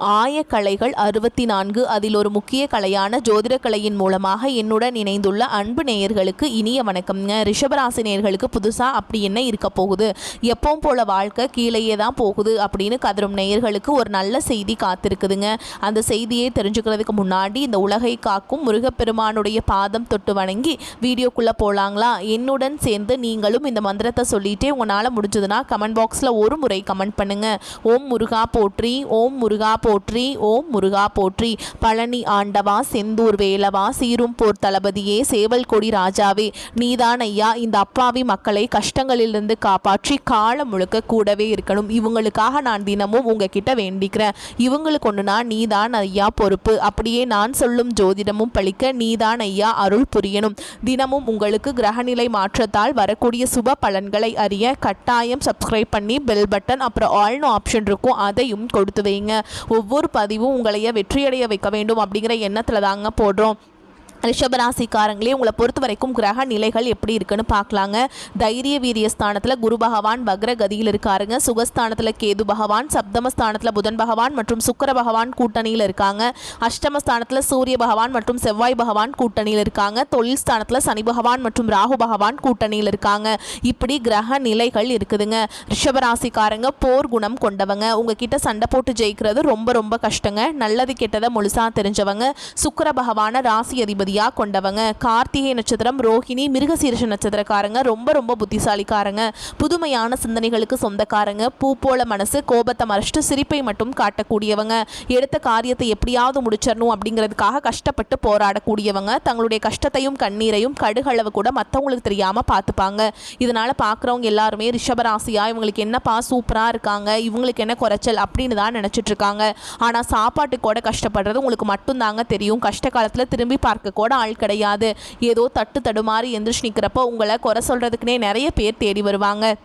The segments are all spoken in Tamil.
ஆயக்கலைகள் 64 அதில் ஒரு முக்கிய கலையான ஜோதிடக்கலையின் மூலமாக என்னுடன் இணைந்துள்ள அன்பு நேயர்களுக்கு இனிய வணக்கம்ங்க. ரிஷபராசி நேயர்களுக்கு புதுசாக அப்படி என்ன இருக்க போகுது, எப்பவும் போல வாழ்க்கை கீழேயே தான் போகுது அப்படின்னு கதரும் நேயர்களுக்கு ஒரு நல்ல செய்தி காத்திருக்குதுங்க. அந்த செய்தியை தெரிஞ்சுக்கிறதுக்கு முன்னாடி இந்த உலகை காக்கும் முருகப்பெருமானுடைய பாதம் தொட்டு வணங்கி வீடியோக்குள்ளே போகலாங்களா? என்னுடன் சேர்ந்து நீங்களும் இந்த மந்திரத்தை சொல்லிட்டே உங்களால் முடிஞ்சதுன்னா கமெண்ட் பாக்ஸில் ஒரு முறை கமெண்ட் பண்ணுங்கள். ஓம் முருகா போற்றி, ஓம் முருகா போற்றி, ஓம் முருகா போற்றி. பழனி ஆண்டவா, செந்தூர் வேலவா, சீரும் போர் தளபதியே, சேவல் கொடி ராஜாவே, நீதான் ஐயா இந்த அப்பாவி மக்களை கஷ்டங்களிலிருந்து காப்பாற்றி காலம் முழுக்க கூடவே இருக்கணும். இவங்களுக்காக நான் தினமும் உங்ககிட்ட வேண்டிக்கிறேன். இவங்களுக்கு ஒன்றுனா நீதான் ஐயா பொறுப்பு. அப்படியே நான் சொல்லும் ஜோதிடமும் பழிக்க நீதான் ஐயா அருள் புரியணும். தினமும் உங்களுக்கு கிரகநிலை மாற்றத்தால் வரக்கூடிய சுப பலன்களை அறிய கட்டாயம் சப்ஸ்கிரைப் பண்ணி பெல் பட்டன் அப்புறம் ஆல்னு ஆப்ஷன் இருக்கும், அதையும் கொடுத்து வைங்க. ஒவ்வொரு பதிவும் உங்களைய வெற்றியடைய வைக்க வேண்டும் அப்படிங்கிற எண்ணத்தில் தாங்க போடுறோம். ரிஷபராசிக்காரங்களே, உங்களை பொறுத்த வரைக்கும் கிரக நிலைகள் எப்படி இருக்குன்னு பார்க்கலாங்க. தைரிய வீரிய ஸ்தானத்தில் குரு பகவான் வக்ர கதியில் இருக்காருங்க. சுகஸ்தானத்தில் கேது பகவான், சப்தமஸ்தானத்தில் புதன் பகவான் மற்றும் சுக்கிர பகவான் கூட்டணியில் இருக்காங்க. அஷ்டமஸ்தானத்தில் சூரிய பகவான் மற்றும் செவ்வாய் பகவான் கூட்டணியில் இருக்காங்க. தொழில் ஸ்தானத்தில் சனி பகவான் மற்றும் ராகு பகவான் கூட்டணியில் இருக்காங்க. இப்படி கிரக நிலைகள் இருக்குதுங்க. ரிஷபராசிக்காரங்க போர் குணம் கொண்டவங்க. உங்ககிட்ட சண்டை போட்டு ஜெயிக்கிறது ரொம்ப ரொம்ப கஷ்டங்க. நல்லது கெட்டதை முழுசா தெரிஞ்சவங்க. சுக்கிர பகவான ராசி அதிபதி கொண்டவங்க. கார்த்திகை நட்சத்திரம், ரோஹிணி, மிருகசீரிஷ நட்சத்திரக்காரங்க ரொம்ப ரொம்ப புத்திசாலிக்காரங்க. புதுமையான சிந்தனைகளுக்கு சொந்தக்காரங்க. பூ போல மனசு, கோபத்தை மறைச்சிட்டு சிரிப்பை மட்டும் காட்டக்கூடியவங்க. எடுத்த காரியத்தை எப்படியாவது முடிச்சிடணும் அப்படிங்கிறதுக்காக கஷ்டப்பட்டு போராடக்கூடியவங்க. தங்களுடைய கஷ்டத்தையும் கண்ணீரையும் கடுகளவு கூட மற்றவங்களுக்கு தெரியாம பார்த்துப்பாங்க. இதனால பார்க்குறவங்க எல்லாருமே ரிஷபராசியா இவங்களுக்கு என்னப்பா சூப்பரா இருக்காங்க, இவங்களுக்கு என்ன குறைச்சல் அப்படின்னு தான் நினைச்சிட்டு இருக்காங்க. ஆனா சாப்பாட்டுக்கு கூட கஷ்டப்படுறது உங்களுக்கு மட்டும்தாங்க தெரியும். கஷ்ட காலத்துல திரும்பி பார்க்க கூட ஆள் கிடையாது. ஏதோ தட்டு தடுமாறி எந்திரிச்சு நிற்கிறப்போ உங்களை குறை சொல்றதுக்குன்னே நிறைய பேர் தேடி வருவாங்க.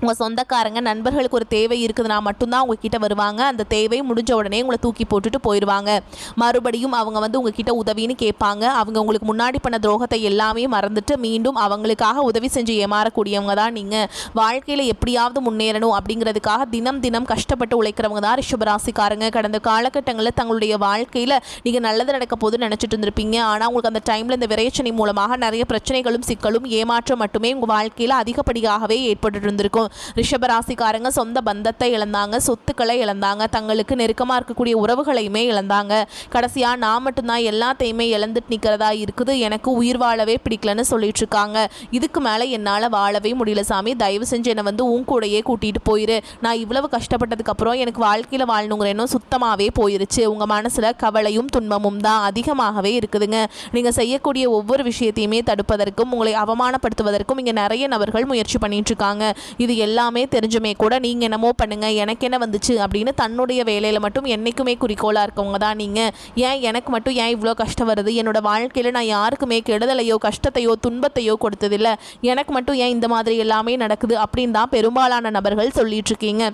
உங்கள் சொந்தக்காரங்க நண்பர்களுக்கு ஒரு தேவை இருக்குதுன்னா மட்டும்தான் உங்ககிட்ட வருவாங்க. அந்த தேவை முடிஞ்ச உடனே உங்களை தூக்கி போட்டுட்டு போயிடுவாங்க. மறுபடியும் அவங்க உங்ககிட்ட உதவின்னு கேட்பாங்க. அவங்க உங்களுக்கு முன்னாடி பண்ண துரோகத்தை எல்லாமே மறந்துட்டு மீண்டும் அவங்களுக்காக உதவி செஞ்சு ஏமாறக்கூடியவங்க தான் நீங்கள். வாழ்க்கையில் எப்படியாவது முன்னேறணும் அப்படிங்கிறதுக்காக தினம் தினம் கஷ்டப்பட்டு உழைக்கிறவங்க தான் ரிஷபராசிக்காரங்க. கடந்த காலகட்டங்களில் தங்களுடைய வாழ்க்கையில் நீங்கள் நல்லது நடக்க போது நினச்சிட்டு இருந்திருப்பீங்க. ஆனால் உங்களுக்கு அந்த டைமில் இந்த விரைச்சனை மூலமாக நிறைய பிரச்சனைகளும் சிக்கலும் ஏமாற்றம் மட்டுமே உங்கள் வாழ்க்கையில் அதிகப்படியாகவே ஏற்பட்டு இருந்திருக்கும். ரிஷபராசிக்காரங்க சொந்த பந்தத்தை இழந்தாங்க, சொத்துக்களை இழந்தாங்க, தங்களுக்கு நெருக்கமாக இருக்கக்கூடிய உறவுகளையுமே இழந்தாங்க. கடைசியாக நான் மட்டும்தான் எல்லாத்தையுமே இழந்துட்டு நிற்கிறதா இருக்குது, எனக்கு உயிர் வாழவே பிடிக்கலன்னு சொல்லிட்டு இருக்காங்க. இதுக்கு மேலே என்னால் வாழவே முடியல சாமி, தயவு செஞ்சு என்னை உன் கூடையே கூட்டிகிட்டு போயிரு. நான் இவ்வளவு கஷ்டப்பட்டதுக்கு அப்புறம் எனக்கு வாழ்க்கையில் வாழணுங்கிற எண்ணம் சுத்தமாகவே போயிருச்சு. உங்கள் மனசில் கவலையும் துன்பமும் தான் அதிகமாகவே இருக்குதுங்க. நீங்கள் செய்யக்கூடிய ஒவ்வொரு விஷயத்தையுமே தடுப்பதற்கும் உங்களை அவமானப்படுத்துவதற்கும் இங்கே நிறைய நபர்கள் முயற்சி பண்ணிட்டு இருக்காங்க. இது எல்லாமே தெரிஞ்சுமே கூட நீங்கள் என்னமோ பண்ணுங்க, எனக்கு என்ன வந்துச்சு அப்படின்னு தன்னுடைய வேலையில் மட்டும் என்றைக்குமே குறிக்கோளாக இருக்கவங்க தான் நீங்கள். ஏன் எனக்கு மட்டும் ஏன் இவ்வளோ கஷ்டம் வருது, என்னோட வாழ்க்கையில் நான் யாருக்குமே கெடுதலையோ கஷ்டத்தையோ துன்பத்தையோ கொடுத்ததில்லை, எனக்கு மட்டும் ஏன் இந்த மாதிரி எல்லாமே நடக்குது அப்படின்னு தான் பெரும்பாலான நபர்கள் சொல்லிட்டு இருக்கீங்க.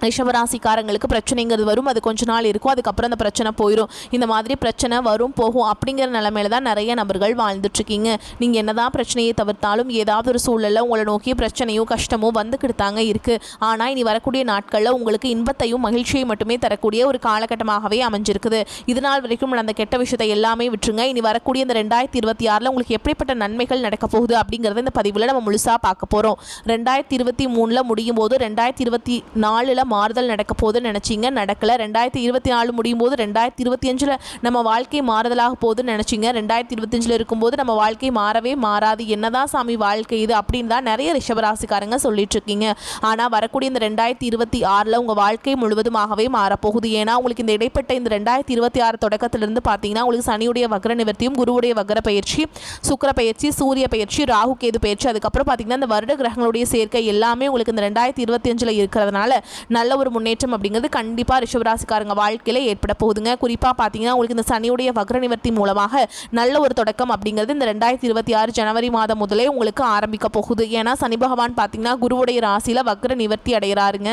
ரிஷபராசிக்காரங்களுக்கு பிரச்சனைங்கிறது வரும், அது கொஞ்ச நாள் இருக்கும், அதுக்கப்புறம் அந்த பிரச்சனை போயிடும். இந்த மாதிரி பிரச்சனை வரும் போகும் அப்படிங்கிற நிலைமையில தான் நிறைய நபர்கள் வாழ்ந்துட்டுருக்கீங்க. நீங்கள் என்னதான் பிரச்சனையை தவிர்த்தாலும் ஏதாவது ஒரு சூழலில் உங்களை நோக்கிய பிரச்சனையோ கஷ்டமோ வந்துக்கிட்டு தாங்க இருக்குது. ஆனால் இனி வரக்கூடிய நாட்களில் உங்களுக்கு இன்பத்தையும் மகிழ்ச்சியை மட்டுமே தரக்கூடிய ஒரு காலகட்டமாகவே அமைஞ்சிருக்குது. இதனால் வரைக்கும் அந்த கெட்ட விஷயத்தை எல்லாமே விட்டுருங்க. இனி வரக்கூடிய இந்த 2026 உங்களுக்கு எப்படிப்பட்ட நன்மைகள் நடக்க போகுது அப்படிங்கிறத இந்த பதிவில் நம்ம முழுசாக பார்க்க போகிறோம். 2023 முடியும் போது 2024 மாறுதல் நடக்க போதுன்னு நினச்சிங்க, நடக்கலை. 2024 முடியும் போது 2025 நம்ம வாழ்க்கை மாறுதலாக போதுன்னு நினச்சிங்க, 2025 இருக்கும்போது நம்ம வாழ்க்கை மாறவே மாறாது. என்னதான் சாமி வாழ்க்கை இது அப்படின்னு தான் நிறைய ரிஷபராசிக்காரங்க சொல்லிட்டு இருக்கீங்க. ஆனால் வரக்கூடிய இந்த 2026 உங்கள் வாழ்க்கை முழுவதுமாகவே மாறப்போகுது. ஏன்னா உங்களுக்கு இந்த இடைப்பட்ட இந்த 2026 தொடக்கத்திலிருந்து பார்த்தீங்கன்னா உங்களுக்கு சனியுடைய வக்ர நிவர்த்தியும், குருவுடைய வக்ர பயிற்சி, சுக்கிர பயிற்சி, சூரிய பயிற்சி, ராகு கேது பயிற்சி, அதுக்கப்புறம் பார்த்தீங்கன்னா இந்த வருட கிரகங்களுடைய சேர்க்கை எல்லாமே உங்களுக்கு இந்த 2025 இருக்கிறதுனால நல்ல ஒரு முன்னேற்றம் அப்படிங்கிறது கண்டிப்பாக ரிஷபராசிக்காரங்க வாழ்க்கையில் ஏற்பட போகுதுங்க. குறிப்பாக பார்த்தீங்கன்னா உங்களுக்கு இந்த சனியுடைய வக்ர நிவர்த்தி மூலமாக நல்ல ஒரு தொடக்கம் அப்படிங்கிறது இந்த 2026 ஜனவரி மாதம் முதலே உங்களுக்கு ஆரம்பிக்க போகுது. ஏன்னா சனி பகவான் பார்த்தீங்கன்னா குருவுடைய ராசியில் வக்ர நிவர்த்தி அடைகிறாருங்க.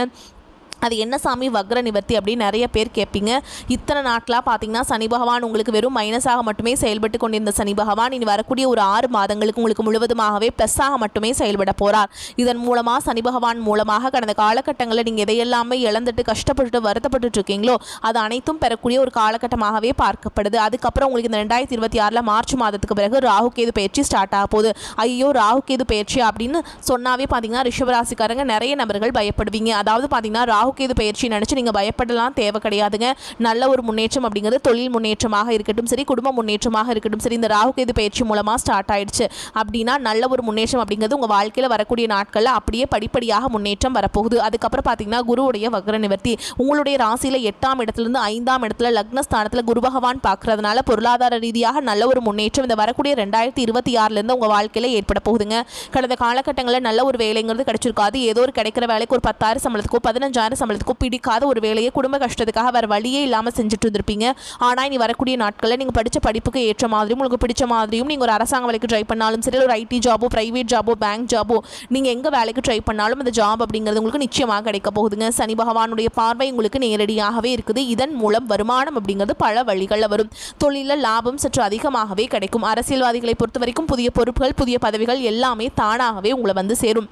அது என்ன சாமி வக்ர நிவர்த்தி அப்படின்னு நிறைய பேர் கேட்பீங்க. இத்தனை நாட்களாக பார்த்தீங்கன்னா சனி பகவான் உங்களுக்கு வெறும் மைனஸாக மட்டுமே செயல்பட்டு கொண்டிருந்த சனி பகவான் இனி வரக்கூடிய ஒரு 6 மாதங்களுக்கு உங்களுக்கு முழுவதுமாகவே ப்ளஸ்ஸாக மட்டுமே செயல்பட போகிறார். இதன் மூலமாக சனி பகவான் மூலமாக கடந்த காலகட்டங்களில் நீங்கள் எதையெல்லாமே இழந்துட்டு கஷ்டப்பட்டுட்டு வருத்தப்பட்டு இருக்கீங்களோ அது அனைத்தும் பெறக்கூடிய ஒரு காலகட்டமாகவே பார்க்கப்படுது. அதுக்கப்புறம் உங்களுக்கு இந்த 2026 மார்ச் மாதத்துக்கு பிறகு ராகு கேது பயிற்சி ஸ்டார்ட் ஆக போகுது. ஐயோ ராகு கேது பயிற்சி அப்படின்னு சொன்னாவே பார்த்தீங்கன்னா ரிஷபராசிக்காரங்க நிறைய நபர்கள் பயப்படுவீங்க. அதாவது பார்த்தீங்கன்னா ராகு கேது பயிற்சி நினைச்சு நீங்க பயப்படலாம் தேவை கிடையாதுங்க. நல்ல ஒரு முன்னேற்றம் அப்படிங்கிறது தொழில் முன்னேற்றமாக இருக்கட்டும் சரி, குடும்ப முன்னேற்றமாக இருக்கட்டும் சரி, இந்த ராகு கேது பயிற்சி மூலமா ஸ்டார்ட் ஆயிடுச்சு அப்படின்னா நல்ல ஒரு முன்னேற்றம் அப்படிங்கிறது உங்க வாழ்க்கையில வரக்கூடிய நாட்கள்ல அப்படியே படிப்படியாக முன்னேற்றம் வரப்போகுது. அதுக்கப்புறம் பாத்தீங்கன்னா குருவுடைய வக்ர நிவர்த்தி உங்களுடைய ராசியில 8ஆம் இடத்திலிருந்து 5ஆம் இடத்துல லக்னஸ்தானத்துல குரு பகவான் பார்க்கறதுனால பொருளாதார ரீதியாக நல்ல ஒரு முன்னேற்றம் இந்த வரக்கூடிய 2026 இருந்து உங்க வாழ்க்கையில ஏற்பட போகுதுங்க. கடந்த காலகட்டங்களில் நல்ல ஒரு வேலைங்கிறது கிடைச்சிருக்காது. ஏதோ ஒரு கிடைக்கிற வேலைக்கு ஒரு 10,000 சம்பளத்துக்கோ 15,000 சம்பளத்துக்கும் பிடிக்காத ஒரு வேலையை குடும்ப கஷ்டத்துக்காக வேறு வழியே இல்லாமல் செஞ்சுட்டு இருந்திருப்பீங்க. ஆனால் இனி வரக்கூடிய நாட்களில் நீங்கள் படித்த படிப்புக்கு ஏற்ற மாதிரியும் உங்களுக்கு பிடிச்ச மாதிரியும் நீங்கள் ஒரு அரசாங்க வேலைக்கு ட்ரை பண்ணாலும் சரி, ஒரு ஐடி ஜாபோ பிரைவேட் ஜாபோ பேங்க் ஜாபோ நீங்கள் எங்கே வேலைக்கு ட்ரை பண்ணாலும் அந்த ஜாப் அப்படிங்கிறது உங்களுக்கு நிச்சயமாக கிடைக்க போகுதுங்க. சனி பகவானுடைய பார்வை உங்களுக்கு நேரடியாகவே இருக்குது. இதன் மூலம் வருமானம் அப்படிங்கிறது பல வழிகளில் வரும். தொழிலில் லாபம் சற்று அதிகமாகவே கிடைக்கும். அரசியல்வாதிகளை பொறுத்த வரைக்கும் புதிய பொறுப்புகள் புதிய பதவிகள் எல்லாமே தானாகவே உங்களை வந்து சேரும்.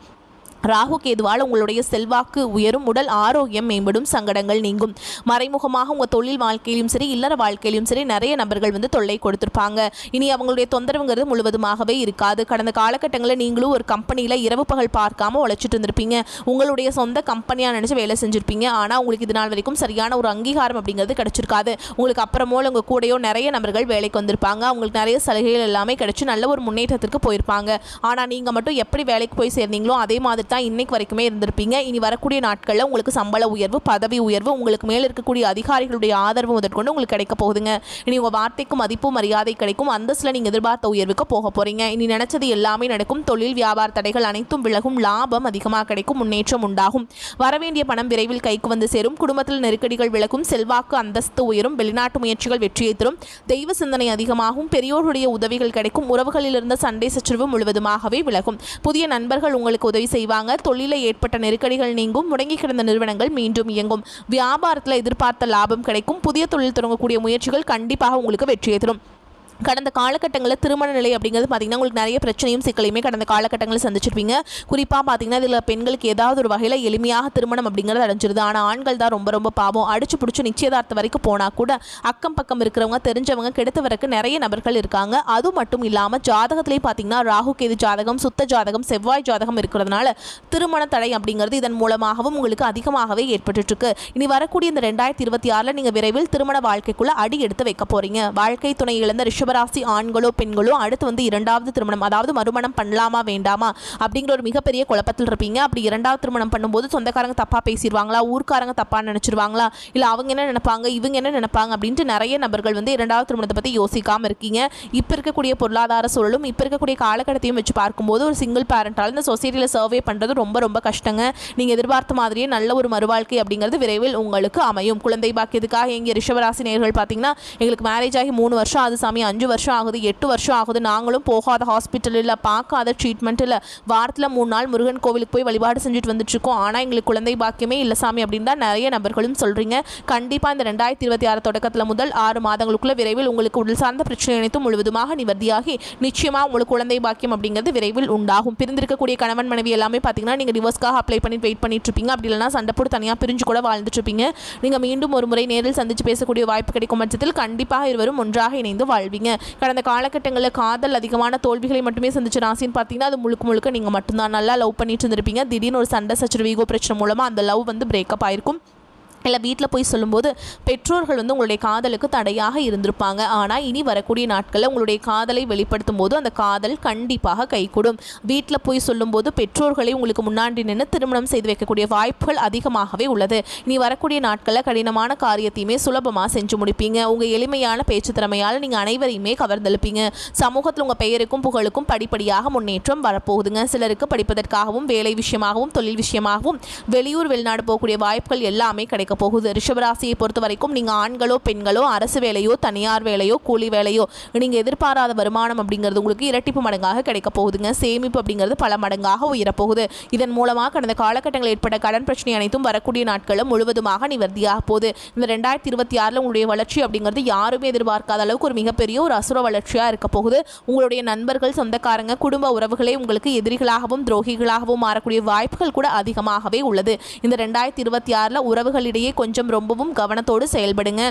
ராகு கேதுவால் உங்களுடைய செல்வாக்கு உயரும், உடல் ஆரோக்கியம் மேம்படும், சங்கடங்கள் நீங்கும். மறைமுகமாக உங்கள் தொழில் வாழ்க்கையிலும் சரி இல்லற வாழ்க்கையிலும் சரி நிறைய நபர்கள் வந்து தொல்லை கொடுத்துருப்பாங்க. இனி அவங்களுடைய தொந்தரவுங்கிறது முழுவதுமாகவே இருக்காது. கடந்த காலகட்டங்களில் நீங்களும் ஒரு கம்பெனியில் இரவு பகல் பார்க்காம உழைச்சிட்டு இருந்திருப்பீங்க. உங்களுடைய சொந்த கம்பெனியாக நினச்சி வேலை செஞ்சுருப்பீங்க. ஆனால் உங்களுக்கு இது நாள் வரைக்கும் சரியான ஒரு அங்கீகாரம் அப்படிங்கிறது கிடைச்சிருக்காது. உங்களுக்கு அப்புறமோ உங்கள் கூடயோ நிறைய நபர்கள் வேலைக்கு வந்திருப்பாங்க. அவங்களுக்கு நிறைய சலுகைகள் எல்லாமே கிடைச்சி நல்ல ஒரு முன்னேற்றத்திற்கு போயிருப்பாங்க. ஆனால் நீங்கள் மட்டும் எப்படி வேலைக்கு போய் சேர்ந்தீங்களோ அதே மாதிரி தான் இன்னைக்கு வரைக்குமே இருந்திருப்பீங்க. இனி வரக்கூடிய நாட்களில் உங்களுக்கு சம்பள உயர்வு பதவி உயர்வு உங்களுக்கு மேல் இருக்கக்கூடிய அதிகாரிகளுடைய ஆதரவு முதற்கொண்டு உங்களுக்கு கிடைக்க போகுதுங்க. இனி உங்கள் வார்த்தைக்கு மதிப்பு மரியாதை கிடைக்கும். அந்தஸ்தில் நீங்கள் எதிர்பார்த்த உயர்வுக்கு போக போறீங்க. இனி நினைச்சது எல்லாமே நடக்கும். தொழில் வியாபார தடைகள் அனைத்தும் விலகும். லாபம் அதிகமாக கிடைக்கும். முன்னேற்றம் உண்டாகும். வரவேண்டிய பணம் விரைவில் கைக்கு வந்து சேரும். குடும்பத்தில் நெருக்கடிகள் விலகும். செல்வாக்கு அந்தஸ்து உயரும். வெளிநாட்டு முயற்சிகள் வெற்றியை தரும். தெய்வ சிந்தனை அதிகமாகும். பெரியோருடைய உதவிகள் கிடைக்கும். உறவுகளில் இருந்த சண்டை சச்சரவு முழுவதுமாகவே விலகும். புதிய நண்பர்கள் உங்களுக்கு உதவி செய்வாங்க. தொழிலில் ஏற்பட்ட நெருக்கடிகள் நீங்கும். முடங்கி கிடந்த நிறுவனங்கள் மீண்டும் இயங்கும். வியாபாரத்தில் எதிர்பார்த்த லாபம் கிடைக்கும். புதிய தொழில் தொடங்கக்கூடிய முயற்சிகள் கண்டிப்பாக உங்களுக்கு வெற்றியை தரும். கடந்த காலகட்டங்களில் திருமண நிலை அப்படிங்கிறது பார்த்தீங்கன்னா உங்களுக்கு நிறைய பிரச்சனையும் சிக்கலையுமே கடந்த காலகட்டங்களில் சந்திச்சிருப்பீங்க. குறிப்பாக பார்த்தீங்கன்னா இதில் பெண்களுக்கு ஏதாவது ஒரு வகையில் எளிமையாக திருமணம் அப்படிங்கிறது அடைஞ்சிருது. ஆனால் ஆண்கள் தான் ரொம்ப ரொம்ப பாவம். அடிச்சு பிடிச்சி நிச்சயதார்த்தம் வரைக்கும் போனால் கூட அக்கம் பக்கம் இருக்கிறவங்க தெரிஞ்சவங்க கெடுத்து வரக்கு நிறைய நபர்கள் இருக்காங்க. அது மட்டும் இல்லாமல் ஜாதகத்திலேயே பார்த்தீங்கன்னா ராகு கேது ஜாதகம் சுத்த ஜாதகம் செவ்வாய் ஜாதகம் இருக்கிறதுனால திருமண தடை அப்படிங்கிறது இதன் மூலமாகவும் உங்களுக்கு அதிகமாகவே ஏற்பட்டு இருக்கு. இனி வரக்கூடிய இந்த 2026 நீங்கள் விரைவில் திருமண வாழ்க்கைக்குள்ள அடி எடுத்து வைக்க போறீங்க. வாழ்க்கை துணை இழந்த ரிஷபராசி ஆண்களோ பெண்களோ அடுத்து வந்து 2வது திருமணம் அதாவது மறுமணம் பண்ணலாமா வேண்டாமா அப்படிங்கிற ஒரு மிகப்பெரிய குழப்பத்தில் இருப்பீங்க. அப்படி 2வது திருமணம் பண்ணும்போது சொந்தக்காரங்க தப்பா பேசிடுவாங்களா, ஊர்க்காரங்க தப்பா நினைச்சிருவாங்களா, இல்லை அவங்க என்ன நினைப்பாங்க இவங்க என்ன நினைப்பாங்க அப்படின்ட்டு நிறைய நபர்கள் வந்து 2வது திருமணத்தை பற்றி யோசிக்காமல் இருக்கீங்க. இப்போ இருக்கக்கூடிய பொருளாதார சூழலும் இப்போ இருக்கக்கூடிய காலகட்டத்தையும் வச்சு பார்க்கும்போது ஒரு சிங்கிள் பேரண்டால் இந்த சொசைட்டியில் சர்வே பண்ணுறது ரொம்ப ரொம்ப கஷ்டங்க. நீங்கள் எதிர்பார்த்த மாதிரியே நல்ல ஒரு மறுவாழ்க்கை அப்படிங்கிறது விரைவில் உங்களுக்கு அமையும். குழந்தை பாக்கியத்துக்காக எங்கள் ரிஷபராசி நேயர்கள் பார்த்தீங்கன்னா எங்களுக்கு மேரேஜ் ஆகி 3 வருஷம் ஆகுது சாமி, 5 வருஷம் ஆகுது, 8 வருஷம் ஆகுது, நாங்களும் போகாத ஹாஸ்பிட்டல் இல்லை பார்க்காத ட்ரீட்மெண்ட் இல்லை, வாரத்தில் 3 நாள் முருகன் கோவிலுக்கு போய் வழிபாடு செஞ்சுட்டு வந்துட்டு இருக்கோம், ஆனால் எங்களுக்கு குழந்தை பாக்கியமே இல்லை சாமி அப்படின்னு தான் நிறைய நபர்களும் சொல்கிறீங்க. கண்டிப்பாக இந்த 2026 தொடக்கத்தில் முதல் 6 மாதங்களுக்குள்ள விரைவில் உங்களுக்கு உடல் சார்ந்த பிரச்சனை அனைத்தும் முழுவதுமாக நிவர்த்தியாகி நிச்சயமாக உங்களுக்கு குழந்தை பாக்கியம் அப்படிங்கிறது விரைவில் உண்டாகும். பிரிந்திருக்கக்கூடிய கணவன் மனைவி எல்லாமே பார்த்தீங்கன்னா நீங்கள் டிவோர்ஸ்க்காக அப்ளை பண்ணி வெயிட் பண்ணிட்டு இருப்பீங்க. அப்படி இல்லைனா சண்டை போட்டு தனியாக பிரிஞ்சு கூட வாழ்ந்துட்டு இருப்பீங்க. நீங்கள் மீண்டும் ஒரு முறை நேரில் சந்தித்து பேசக்கூடிய வாய்ப்பு கிடைக்கும் பட்சத்தில் கண்டிப்பாக இருவரும் ஒன்றாக இணைந்து வாழ்வீங்க. கடந்த காலகட்டங்களில் காதல் அதிகமான தோல்விகளை மட்டுமே சந்திச்ச ராசின்னு பார்த்தீங்கன்னா அது முழுக்க நீங்கள் மட்டும்தான். நல்லா லவ் பண்ணிட்டு இருந்திருப்பீங்க. திடீர்னு ஒரு சண்டை சச்சரவு ஈகோ பிரச்சனை மூலமாக அந்த லவ் வந்து பிரேக்கப் ஆயிருக்கும். இல்லை வீட்டில் போய் சொல்லும்போது பெற்றோர்கள் வந்து உங்களுடைய காதலுக்கு தடையாக இருந்திருப்பாங்க. ஆனால் இனி வரக்கூடிய நாட்களில் உங்களுடைய காதலை வெளிப்படுத்தும் போது அந்த காதல் கண்டிப்பாக கைகூடும். வீட்டில் போய் சொல்லும்போது பெற்றோர்களை உங்களுக்கு முன்னாடி நின்று திருமணம் செய்து வைக்கக்கூடிய வாய்ப்புகள் அதிகமாகவே உள்ளது. இனி வரக்கூடிய நாட்களில் கடினமான காரியத்தையுமே சுலபமாக செஞ்சு முடிப்பீங்க. உங்கள் எளிமையான பேச்சு திறமையால் நீங்கள் அனைவரையுமே கவர்ந்தெழுப்பீங்க. சமூகத்தில் உங்கள் பெயருக்கும் புகழுக்கும் படிப்படியாக முன்னேற்றம் வரப்போகுதுங்க. சிலருக்கு படிப்பதற்காகவும் வேலை விஷயமாகவும் தொழில் விஷயமாகவும் வெளியூர் வெளிநாடு போகக்கூடிய வாய்ப்புகள் எல்லாமே கிடைக்கும். கிடைக்க போகுது. ரிஷபராசியை பொறுத்த வரைக்கும் நீங்கள் ஆண்களோ பெண்களோ அரசு வேலையோ தனியார் வேலையோ கூலி வேலையோ நீங்கள் எதிர்பாராத வருமானம் அப்படிங்கிறது உங்களுக்கு இரட்டிப்பு மடங்காக கிடைக்க போகுதுங்க. சேமிப்பு அப்படிங்கிறது பல மடங்காக உயரப்போகுது. இதன் மூலமாக கடந்த காலகட்டங்களில் ஏற்பட்ட கடன் பிரச்சனை அனைத்தும் வரக்கூடிய நாட்களும் முழுவதுமாக நிவர்த்தியாக போகுது. இந்த 2026 உங்களுடைய வளர்ச்சி அப்படிங்கிறது யாருமே எதிர்பார்க்காத அளவுக்கு ஒரு மிகப்பெரிய ஒரு அசுர வளர்ச்சியாக இருக்க போகுது. உங்களுடைய நண்பர்கள், சொந்தக்காரங்க, குடும்ப உறவுகளே உங்களுக்கு எதிரிகளாகவும் துரோகிகளாகவும் மாறக்கூடிய வாய்ப்புகள் கூட அதிகமாகவே உள்ளது. இந்த 2026 உறவுகளிடையே கொஞ்சம் ரொம்பவும் கவனத்தோடு செயல்படுங்க.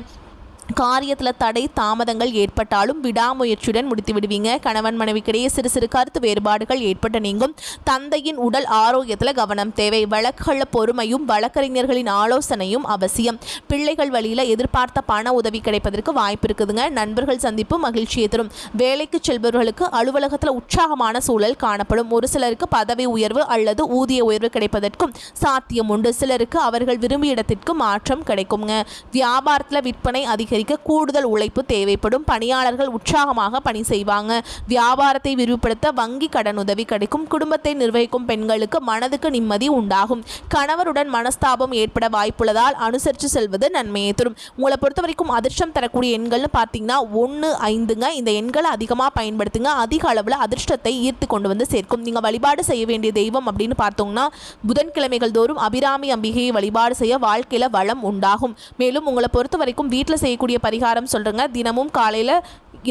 காரியத்தில் தடை தாமதங்கள் ஏற்பட்டாலும் விடாமுயற்சியுடன் முடித்து விடுவீங்க. கணவன் மனைவிக்கிடையே சிறு சிறு கருத்து வேறுபாடுகள் ஏற்பட்ட நீங்கும். தந்தையின் உடல் ஆரோக்கியத்தில் கவனம் தேவை. வழக்குகளில் பொறுமையும் வழக்கறிஞர்களின் ஆலோசனையும் அவசியம். பிள்ளைகள் வழியில் எதிர்பார்த்த பண உதவி கிடைப்பதற்கு வாய்ப்பு இருக்குதுங்க. நண்பர்கள் சந்திப்பு மகிழ்ச்சியை தரும். வேலைக்கு செல்பவர்களுக்கு அலுவலகத்தில் உற்சாகமான சூழல் காணப்படும். ஒரு சிலருக்கு பதவி உயர்வு அல்லது ஊதிய உயர்வு கிடைப்பதற்கும் சாத்தியம் உண்டு. சிலருக்கு அவர்கள் விரும்பிய இடத்திற்கு மாற்றம் கிடைக்குங்க. வியாபாரத்தில் விற்பனை அதிகரிக்க கூடுதல் உழைப்பு தேவைப்படும். பணியாளர்கள் உற்சாகமாக பணி செய்வாங்க. வியாபாரத்தை விரிவுபடுத்த வங்கி கடன் உதவி கிடைக்கும். குடும்பத்தை நிர்வகிக்கும் பெண்களுக்கு மனதுக்கு நிம்மதி உண்டாகும். கணவருடன் மனஸ்தாபம் ஏற்பட வாய்ப்புள்ளதால் அனுசரித்து செல்வது நன்மையை தரும். உங்களை பொறுத்த வரைக்கும் அதிர்ஷ்டம் தரக்கூடிய எண்கள்னு பார்த்தீங்கன்னா 1, 5ங்க. இந்த எண்களை அதிகமாக பயன்படுத்துங்க. அதிக அளவில் அதிர்ஷ்டத்தை ஈர்த்து கொண்டு வந்து சேர்க்கும். நீங்கள் வழிபாடு செய்ய வேண்டிய தெய்வம் அப்படின்னு பார்த்தோம்னா புதன்கிழமைகள் தோறும் அபிராமி அம்பிகையை வழிபாடு செய்ய வாழ்க்கையில் வளம் உண்டாகும். மேலும் உங்களை பொறுத்த வரைக்கும் வீட்டில் செய்யக்கூடிய பரிகாரம் சொல்கிறேங்க. தினமும் காலையில்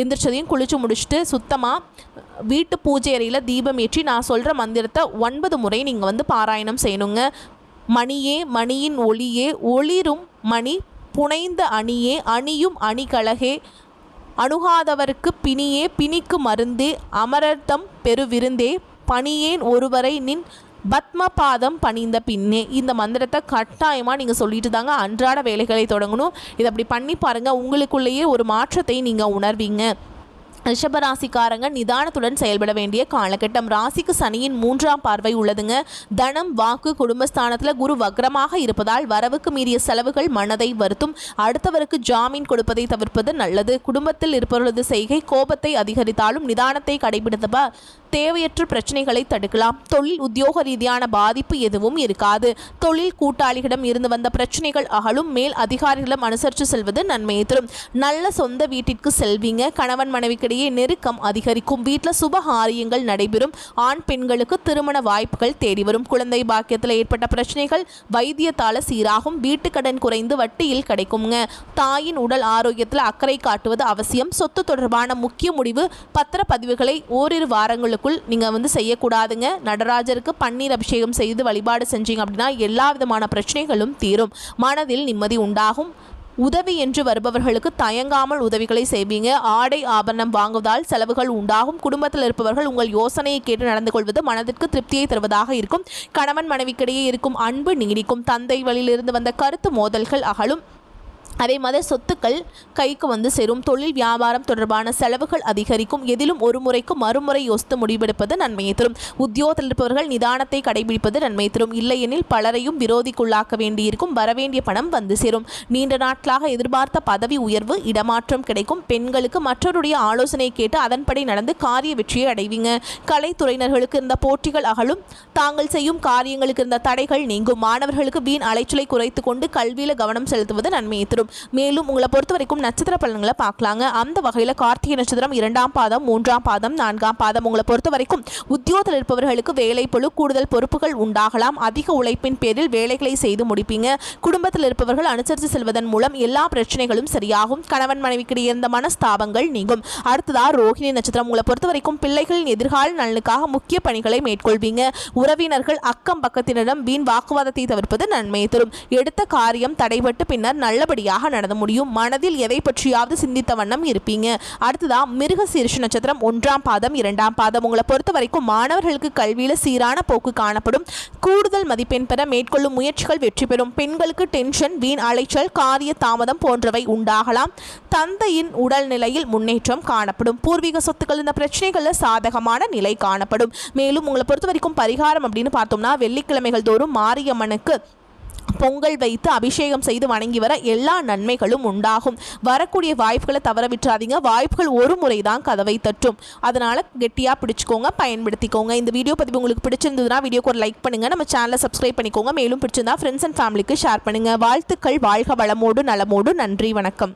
எந்திரிச்சதையும் குளிச்சு முடிச்சுட்டு சுத்தமாக வீட்டு பூஜை அறையில் தீபம் ஏற்றி நான் சொல்கிற மந்திரத்தை 9 முறை நீங்கள் வந்து பாராயணம் செய்யணுங்க. மணியே மணியின் ஒளியே ஒளிரும் மணி புனைந்த அணியே அணியும் அணிகழகே அணுகாதவருக்கு பிணியே பிணிக்கு மருந்தே அமரர்தம் பெருவிருந்தே பணியேன் ஒருவரை நின் பத்மபாதம் பணிந்த பின்னே. இந்த மந்திரத்தை கட்டாயமாக நீங்கள் சொல்லிட்டு தாங்க அன்றாட வேலைகளை தொடங்கணும். இதை அப்படி பண்ணி பாருங்கள். உங்களுக்குள்ளேயே ஒரு மாற்றத்தை நீங்கள் உணர்வீங்க. ரிஷபராசிக்காரங்க நிதானத்துடன் செயல்பட வேண்டிய காலகட்டம். ராசிக்கு சனியின் 3ஆம் பார்வை உள்ளதுங்க. தனம், வாக்கு, குடும்பஸ்தானத்தில் குரு வக்ரமாக இருப்பதால் வரவுக்கு மீறிய செலவுகள் மனதை வருத்தும். அடுத்தவருக்கு ஜாமீன் கொடுப்பதை தவிர்ப்பது நல்லது. குடும்பத்தில் இருப்பவர்களது செய்கை கோபத்தை அதிகரித்தாலும் நிதானத்தை கடைபிடித்த தேவையற்ற பிரச்சனைகளை தடுக்கலாம். தொழில் உத்தியோக ரீதியான பாதிப்பு எதுவும் இருக்காது. தொழில் கூட்டாளிகளிடம் இருந்து வந்த பிரச்சனைகள் அகலும். மேல் அதிகாரிகளிடம் அனுசரித்து செல்வது நன்மையை தரும். நல்ல சொந்த வீட்டிற்கு செல்வீங்க. கணவன் மனைவிக்கிடையே நெருக்கம் அதிகரிக்கும். வீட்டில் சுபகாரியங்கள் நடைபெறும். ஆண் பெண்களுக்கு திருமண வாய்ப்புகள் தேடி வரும். குழந்தை பாக்கியத்தில் ஏற்பட்ட பிரச்சனைகள் வைத்தியத்தால சீராகும். வீட்டு கடன் குறைந்து வட்டியில் கிடைக்குங்க. தாயின் உடல் ஆரோக்கியத்தில் அக்கறை காட்டுவது அவசியம். சொத்து தொடர்பான முக்கிய முடிவு பத்திரப்பதிவுகளை ஓரிரு வாரங்களுக்குள் நீங்கள் வந்து செய்யக்கூடாதுங்க. நடராஜருக்கு பன்னீர் அபிஷேகம் செய்து வழிபாடு செஞ்சீங்க அப்படின்னா எல்லா விதமான பிரச்சனைகளும் தீரும். மனதில் நிம்மதி உண்டாகும். உதவி என்று வருபவர்களுக்கு தயங்காமல் உதவிகளை செய்வீங்க. ஆடை ஆபரணம் வாங்குவதால் செலவுகள் உண்டாகும். குடும்பத்தில் இருப்பவர்கள் உங்கள் யோசனையை கேட்டு நடந்து கொள்வது மனதிற்கு திருப்தியை தருவதாக இருக்கும். கணவன் மனைவிக்கிடையே இருக்கும் அன்பு நீடிக்கும். தந்தை வழியிலிருந்து வந்த கருத்து மோதல்கள் அகலும். அதே மாதிரி சொத்துக்கள் கைக்கு வந்து சேரும். தொழில் வியாபாரம் தொடர்பான செலவுகள் அதிகரிக்கும். எதிலும் ஒரு முறைக்கு மறுமுறை யோசித்து முடிவெடுப்பது நன்மையை தரும். உத்தியோகத்தில் இருப்பவர்கள் நிதானத்தை கடைபிடிப்பது நன்மையை தரும். இல்லையெனில் பலரையும் விரோதிக்குள்ளாக்க வேண்டியிருக்கும். வரவேண்டிய பணம் வந்து சேரும். நீண்ட நாட்களாக எதிர்பார்த்த பதவி உயர்வு, இடமாற்றம் கிடைக்கும். பெண்களுக்கு மற்றவருடைய ஆலோசனை கேட்டு அதன்படி நடந்து காரிய வெற்றியை அடைவீங்க. கலைத்துறையினர்களுக்கு இருந்த போட்டிகள் அகலும். தாங்கள் செய்யும் காரியங்களுக்கு இருந்த தடைகள் நீங்கும். மாணவர்களுக்கு வீண் அலைச்சலை குறைத்து கொண்டு கல்வியில் கவனம் செலுத்துவது நன்மையை தரும். மேலும் உங்களை பொறுத்த வரைக்கும் நட்சத்திர பலன்களை பார்க்கலாங்க. அந்த வகையில் கார்த்திகை நட்சத்திரம் 2ஆம் பாதம், 3ஆம் பாதம், 4ஆம் பாதம் உங்களை பொறுத்த வரைக்கும் உத்தியோகத்தில் இருப்பவர்களுக்கு வேலை பளு, கூடுதல் பொறுப்புகள் உண்டாகலாம். அதிக உழைப்பின் பேரில் வேலைகளை செய்து முடிப்பீங்க. குடும்பத்தில் இருப்பவர்கள் அனுசரித்து செல்வதன் மூலம் எல்லா பிரச்சனைகளும் சரியாகும். கணவன் மனைவிக்கிடையே இருந்த மனஸ்தாபங்கள் நீங்கும். அடுத்ததாக ரோஹிணி நட்சத்திரம் உங்களை பொறுத்த வரைக்கும் பிள்ளைகளின் எதிர்கால நலனுக்காக முக்கிய பணிகளை மேற்கொள்வீங்க. உறவினர்கள் அக்கம் பக்கத்தினரிடம் வீண் வாக்குவாதத்தை தவிர்ப்பது நன்மையை தரும். எடுத்த காரியம் தடைபட்டு பின்னர் நல்லபடியாக நடந்து முடியும். மனதில் எதை பற்றியாவது சிந்தித்த வண்ணம் இருப்பீங்க. அடுத்ததா மிருகசீரிஷ நட்சத்திரம் 1ஆம் பாதம், 2ஆம் பாதம் உங்களை பொறுத்த வரைக்கும் மாணவர்களுக்கு கல்வியில சீரான போக்கு காணப்படும். கூடுதல் மதிப்பெண் பெற மேற்கொள்ளும் முயற்சிகள் வெற்றி பெறும். பெண்களுக்கு டென்ஷன், வீண் அலைச்சல், காரிய தாமதம் போன்றவை உண்டாகலாம். தந்தையின் உடல் நிலையில் முன்னேற்றம் காணப்படும். பூர்வீக சொத்துக்கள் இந்த பிரச்சனைகளில் சாதகமான நிலை காணப்படும். மேலும் உங்களை பொறுத்த வரைக்கும் பரிகாரம் அப்படின்னு பார்த்தோம்னா வெள்ளிக்கிழமைகள் தோறும் மாரியம்மனுக்கு பொங்கல் வைத்து அபிஷேகம் செய்து வணங்கி வர எல்லா நன்மைகளும் உண்டாகும். வரக்கூடிய வாய்ப்புகளை தவற விட்டுறாதீங்க. வாய்ப்புகள் ஒரு முறை தான் கதவை தட்டும். அதனால் கெட்டியாக பிடிச்சிக்கோங்க, பயன்படுத்திக்கோங்க. இந்த வீடியோ பதிவு உங்களுக்கு பிடிச்சிருந்ததுன்னா வீடியோக்கு ஒரு லைக் பண்ணுங்கள், நம்ம சேனலை சப்ஸ்கிரைப் பண்ணிக்கோங்க. மேலும் பிடிச்சிருந்தா ஃப்ரெண்ட்ஸ் அண்ட் ஃபேமிலிக்கு ஷேர் பண்ணுங்கள். வாழ்த்துக்கள். வாழ்க வளமோடு நலமோடு. நன்றி, வணக்கம்.